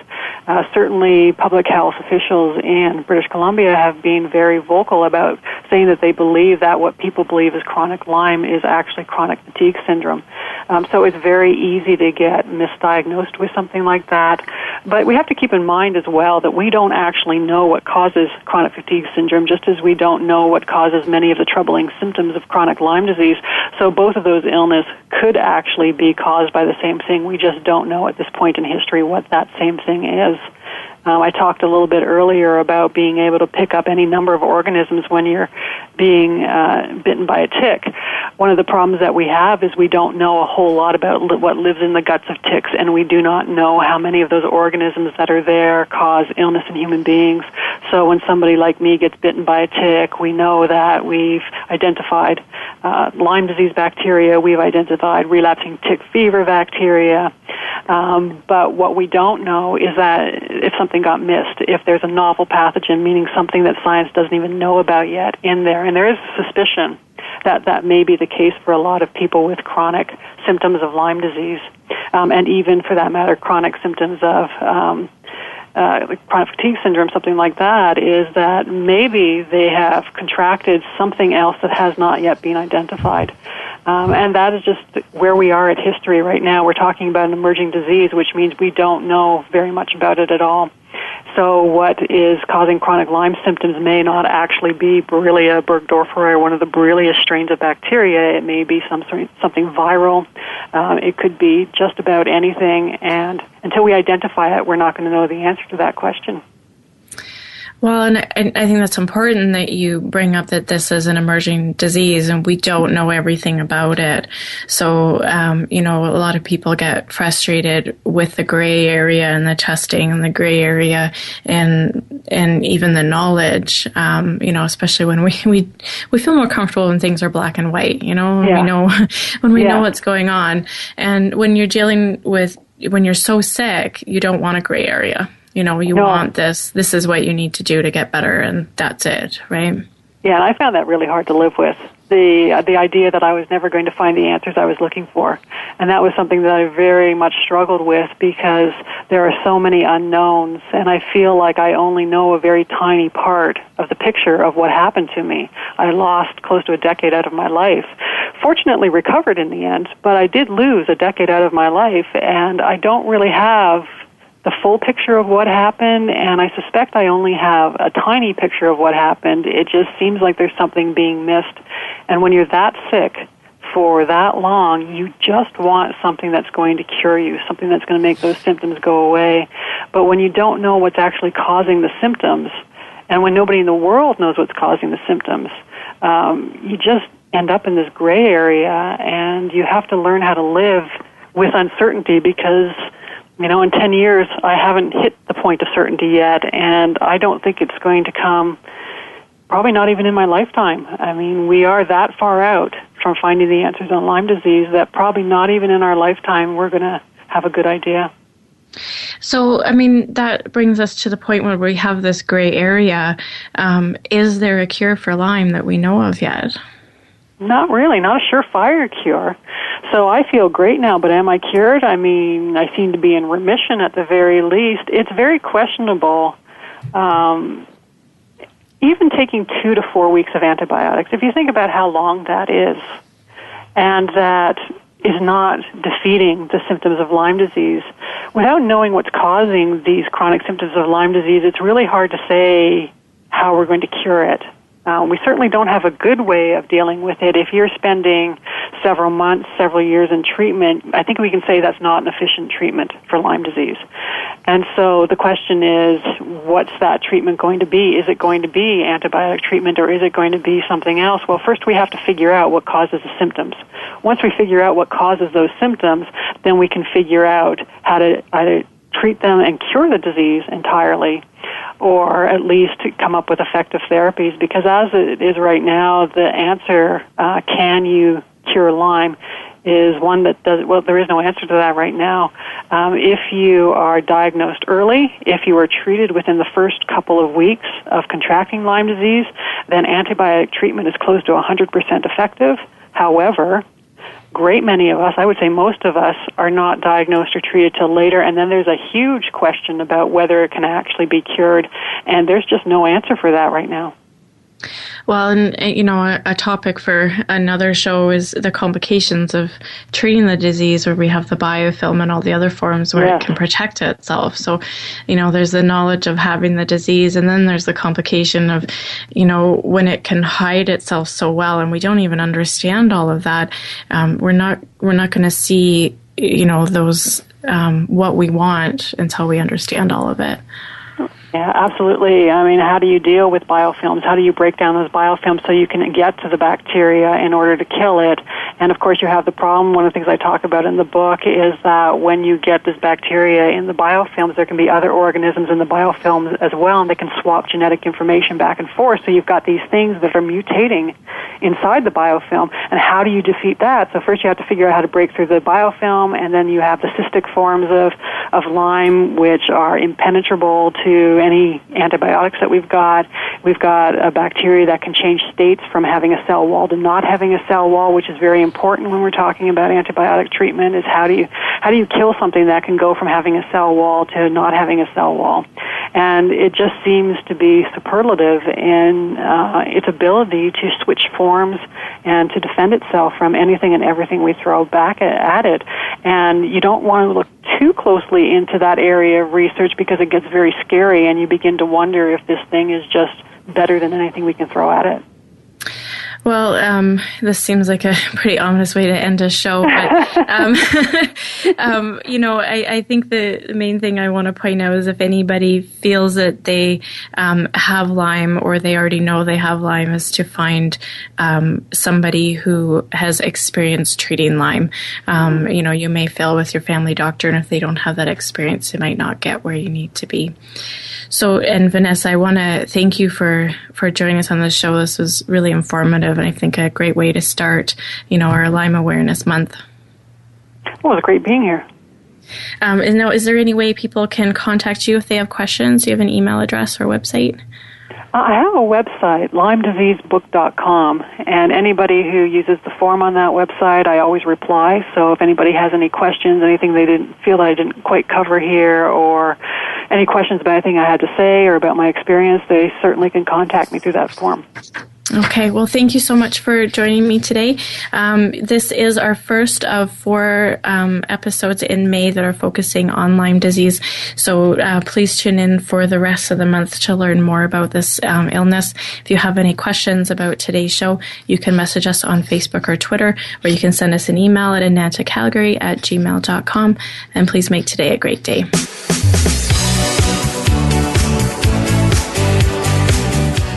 certainly public health officials in British Columbia have been very vocal about saying that they believe that what people believe is chronic Lyme is actually chronic fatigue syndrome. So it's very easy to get misdiagnosed with something like that. But we have to keep in mind as well that we don't actually know what causes chronic fatigue syndrome, just as we don't know what causes many of the troubling symptoms of chronic Lyme disease. So both of those illnesses could actually be caused by the same thing. We just don't know at this point in history what that same thing is. I talked a little bit earlier about being able to pick up any number of organisms when you're being bitten by a tick. One of the problems that we have is we don't know a whole lot about what lives in the guts of ticks, and we do not know how many of those organisms that are there cause illness in human beings. So when somebody like me gets bitten by a tick, we know that we've identified Lyme disease bacteria, we've identified relapsing tick fever bacteria, but what we don't know is that if something got missed, if there's a novel pathogen, meaning something that science doesn't even know about yet in there. And there is a suspicion that that may be the case for a lot of people with chronic symptoms of Lyme disease, and even, for that matter, chronic symptoms of chronic fatigue syndrome, something like that, is that maybe they have contracted something else that has not yet been identified. And that is just where we are at history right now. We're talking about an emerging disease, which means we don't know very much about it at all. So what is causing chronic Lyme symptoms may not actually be Borrelia burgdorferi, one of the Borrelia strains of bacteria. It may be something viral. It could be just about anything. And until we identify it, we're not going to know the answer to that question. Well, and I think that's important that you bring up that this is an emerging disease and we don't know everything about it. So, a lot of people get frustrated with the gray area and the testing and the gray area and even the knowledge, especially when we feel more comfortable when things are black and white, when we know what's going on. And when you're when you're so sick, you don't want a gray area. Want this is what you need to do to get better, and that's it, right? Yeah, and I found that really hard to live with, the idea that I was never going to find the answers I was looking for. And that was something that I very much struggled with because there are so many unknowns, and I feel like I only know a very tiny part of the picture of what happened to me. I lost close to a decade out of my life. Fortunately recovered in the end, but I did lose a decade out of my life, and I don't really have the full picture of what happened, and I suspect I only have a tiny picture of what happened. It just seems like there's something being missed. And when you're that sick for that long, you just want something that's going to cure you, something that's going to make those symptoms go away. But when you don't know what's actually causing the symptoms, and when nobody in the world knows what's causing the symptoms, you just end up in this gray area, and you have to learn how to live with uncertainty because, in 10 years, I haven't hit the point of certainty yet, and I don't think it's going to come, probably not even in my lifetime. I mean, we are that far out from finding the answers on Lyme disease that probably not even in our lifetime we're going to have a good idea. So, that brings us to the point where we have this gray area. Is there a cure for Lyme that we know of yet? Not really, not a surefire cure. So I feel great now, but am I cured? I seem to be in remission at the very least. It's very questionable. Even taking 2 to 4 weeks of antibiotics, if you think about how long that is, and that is not defeating the symptoms of Lyme disease, without knowing what's causing these chronic symptoms of Lyme disease, it's really hard to say how we're going to cure it. We certainly don't have a good way of dealing with it. If you're spending several months, several years in treatment, I think we can say that's not an efficient treatment for Lyme disease. And so the question is, what's that treatment going to be? Is it going to be antibiotic treatment or is it going to be something else? Well, first we have to figure out what causes the symptoms. Once we figure out what causes those symptoms, then we can figure out how to either treat them and cure the disease entirely, or at least come up with effective therapies, because as it is right now, the answer, can you cure Lyme, is one that there is no answer to that right now. If you are diagnosed early, if you are treated within the first couple of weeks of contracting Lyme disease, then antibiotic treatment is close to 100% effective. However, great many of us, I would say most of us, are not diagnosed or treated till later, and then there's a huge question about whether it can actually be cured, and there's just no answer for that right now. Well, and a topic for another show is the complications of treating the disease, where we have the biofilm and all the other forms where it can protect itself. So, there's the knowledge of having the disease, and then there's the complication of, when it can hide itself so well, and we don't even understand all of that. We're not going to see, those what we want until we understand all of it. Yeah, absolutely. How do you deal with biofilms? How do you break down those biofilms so you can get to the bacteria in order to kill it? And of course, you have the problem. One of the things I talk about in the book is that when you get this bacteria in the biofilms, there can be other organisms in the biofilms as well, and they can swap genetic information back and forth. So you've got these things that are mutating inside the biofilm. And how do you defeat that? So first you have to figure out how to break through the biofilm, and then you have the cystic forms of Lyme, which are impenetrable to any antibiotics that we've got. We've got a bacteria that can change states from having a cell wall to not having a cell wall, which is very important when we're talking about antibiotic treatment, is how do you kill something that can go from having a cell wall to not having a cell wall. And it just seems to be superlative in its ability to switch forms and to defend itself from anything and everything we throw back at it. And you don't want to look too closely into that area of research because it gets very scary and you begin to wonder if this thing is just better than anything we can throw at it. Well, this seems like a pretty ominous way to end a show, but, I think the main thing I want to point out is if anybody feels that they have Lyme or they already know they have Lyme, is to find somebody who has experience treating Lyme. You may fail with your family doctor, and if they don't have that experience, you might not get where you need to be. So, and Vanessa, I want to thank you for joining us on this show. This was really informative, and I think a great way to start, our Lyme Awareness Month. Well, it's great being here. And now, is there any way people can contact you if they have questions? Do you have an email address or website? I have a website, LymeDiseaseBook.com, and anybody who uses the form on that website, I always reply. So if anybody has any questions, anything they didn't feel that I didn't quite cover here, or any questions about anything I had to say or about my experience, they certainly can contact me through that form. Okay, well, thank you so much for joining me today. This is our first of 4 episodes in May that are focusing on Lyme disease. So please tune in for the rest of the month to learn more about this illness. If you have any questions about today's show, you can message us on Facebook or Twitter, or you can send us an email at anantacalgary@gmail.com. And please make today a great day.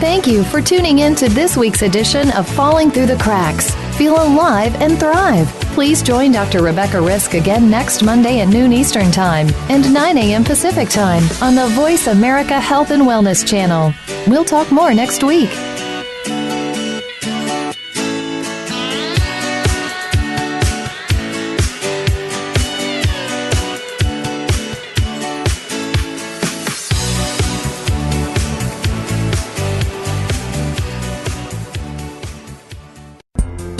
Thank you for tuning in to this week's edition of Falling Through the Cracks. Feel alive and thrive. Please join Dr. Rebecca Risk again next Monday at noon Eastern Time and 9 a.m. Pacific Time on the Voice America Health and Wellness channel. We'll talk more next week.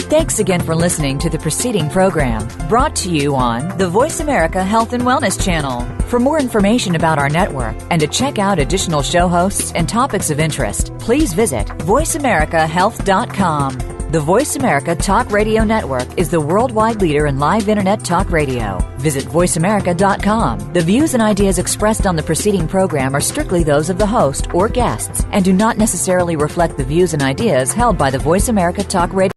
Thanks again for listening to the preceding program, brought to you on the Voice America Health and Wellness channel. For more information about our network and to check out additional show hosts and topics of interest, please visit voiceamericahealth.com. The Voice America Talk Radio Network is the worldwide leader in live Internet talk radio. Visit voiceamerica.com. The views and ideas expressed on the preceding program are strictly those of the host or guests and do not necessarily reflect the views and ideas held by the Voice America Talk Radio